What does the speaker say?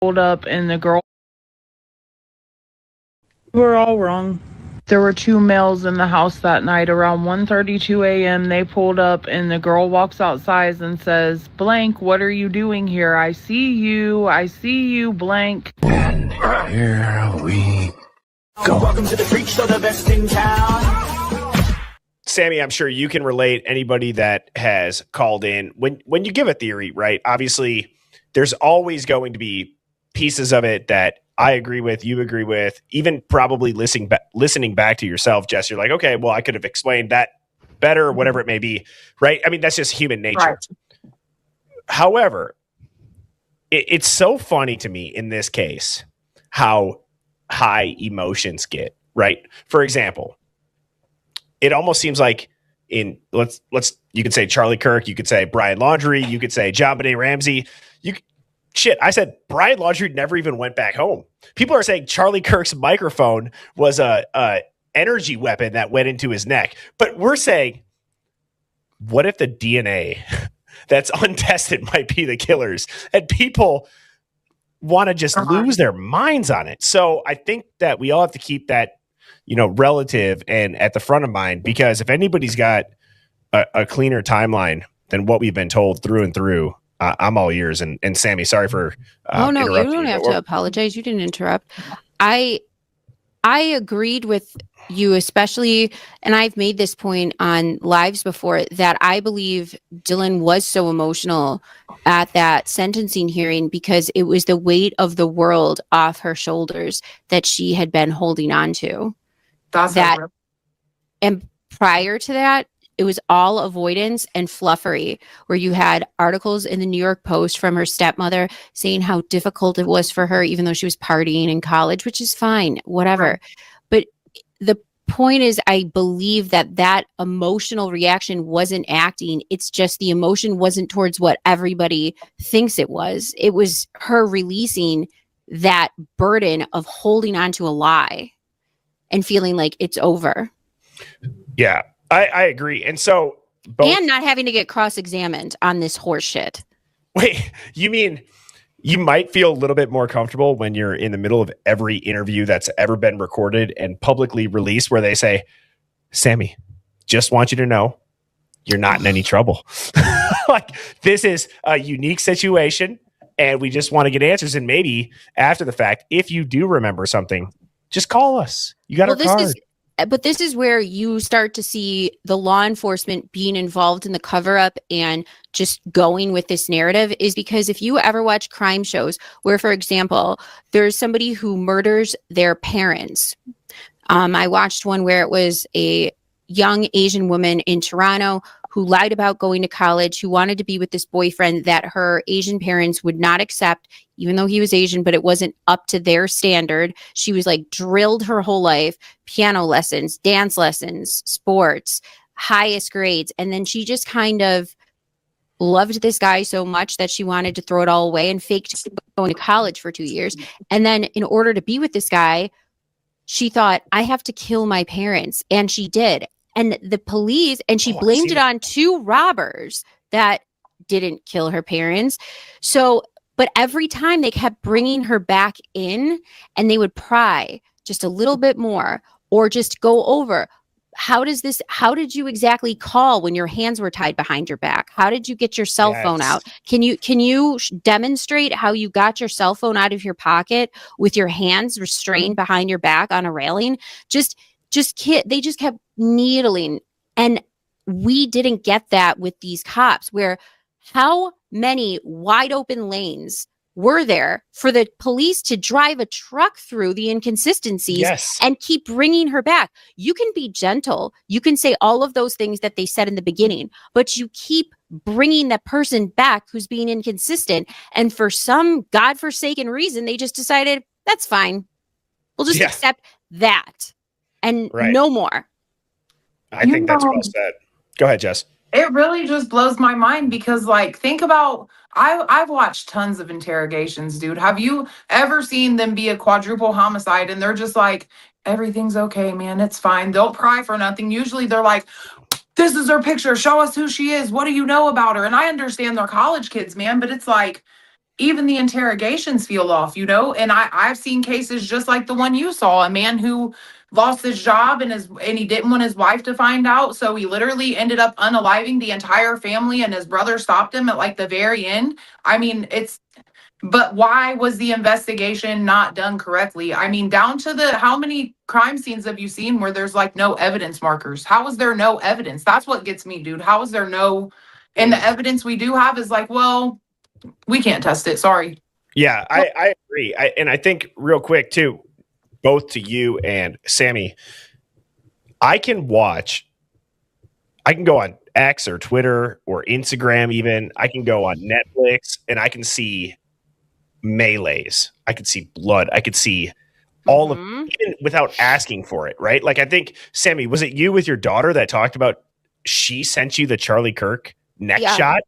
pulled up and the girl were all wrong. There were two males in the house that night around 1:32 a.m. They pulled up and the girl walks outside and says, "Blank, what are you doing here? I see you. I see you, blank." And here we go. Welcome to the freak show, the best in town. Sammy, I'm sure you can relate. Anybody that has called in, when you give a theory, right? Obviously, there's always going to be pieces of it that I agree with, you agree with, even probably listening back to yourself, Jess, you're like, okay, well, I could have explained that better, or whatever it may be, right? I mean, that's just human nature. Right. However, it's so funny to me in this case how high emotions get, right? For example, it almost seems like in let's you could say Charlie Kirk, you could say Brian Laundrie, you could say JonBenet Ramsey. I said Brian Laundrie never even went back home. People are saying Charlie Kirk's microphone was a energy weapon that went into his neck. But we're saying, what if the DNA that's untested might be the killers? And people want to just lose their minds on it. So I think that we all have to keep that, relative and at the front of mind, because if anybody's got a cleaner timeline than what we've been told through and through, I'm all ears. And Sammy, sorry for you don't have to apologize. You didn't interrupt. I agreed with you, especially, and I've made this point on lives before, that I believe Dylan was so emotional at that sentencing hearing because it was the weight of the world off her shoulders that she had been holding on to. And prior to that, it was all avoidance and fluffery, where you had articles in the New York Post from her stepmother saying how difficult it was for her, even though she was partying in college, which is fine, whatever. Right. But the point is, I believe that emotional reaction wasn't acting. It's just the emotion wasn't towards what everybody thinks it was. It was her releasing that burden of holding on to a lie and feeling like it's over. Yeah. I agree. And so and not having to get cross-examined on this horse shit. Wait, you mean you might feel a little bit more comfortable when you're in the middle of every interview that's ever been recorded and publicly released, where they say, "Sammy, just want you to know you're not in any trouble." Like, this is a unique situation and we just want to get answers. And maybe after the fact, if you do remember something, just call us. You got our card. But this is where you start to see the law enforcement being involved in the cover-up and just going with this narrative, is because if you ever watch crime shows where, for example, there's somebody who murders their parents. I watched one where it was a young Asian woman in Toronto who lied about going to college, who wanted to be with this boyfriend that her Asian parents would not accept, even though he was Asian, but it wasn't up to their standard. She was like drilled her whole life, piano lessons, dance lessons, sports, highest grades. And then she just kind of loved this guy so much that she wanted to throw it all away and faked going to college for 2 years. And then in order to be with this guy, she thought, I have to kill my parents. And she did. And the police, and she blamed it on two robbers that didn't kill her parents. So, but every time they kept bringing her back in and they would pry just a little bit more or just go over, how did you exactly call when your hands were tied behind your back? How did you get your cell phone out? Can you demonstrate how you got your cell phone out of your pocket with your hands restrained behind your back on a railing? They just kept needling. And we didn't get that with these cops, where how many wide open lanes were there for the police to drive a truck through the inconsistencies and keep bringing her back? You can be gentle. You can say all of those things that they said in the beginning, but you keep bringing that person back who's being inconsistent. And for some godforsaken reason, they just decided, that's fine. We'll just accept that. And no more. I think that's well said. Go ahead, Jess. It really just blows my mind because, like, think about, I've watched tons of interrogations, dude. Have you ever seen them be a quadruple homicide and they're just like, everything's okay, man, it's fine. They'll pry for nothing. Usually they're like, this is her picture. Show us who she is. What do you know about her? And I understand they're college kids, man, but it's like, even the interrogations feel off, you know? And I've seen cases just like the one you saw, a man who lost his job and he didn't want his wife to find out. So he literally ended up unaliving the entire family and his brother stopped him at like the very end. I mean, but why was the investigation not done correctly? I mean, down to how many crime scenes have you seen where there's like no evidence markers? How is there no evidence? That's what gets me, dude. How is there no, and the evidence we do have is like, well, we can't test it. Sorry. Yeah, I agree. And I think real quick too, both to you and Sammy, I can go on X or Twitter or Instagram even. I can go on Netflix and I can see melees. I could see blood. I could see all of even without asking for it, right? Like I think, Sammy, was it you with your daughter that talked about she sent you the Charlie Kirk neck shot?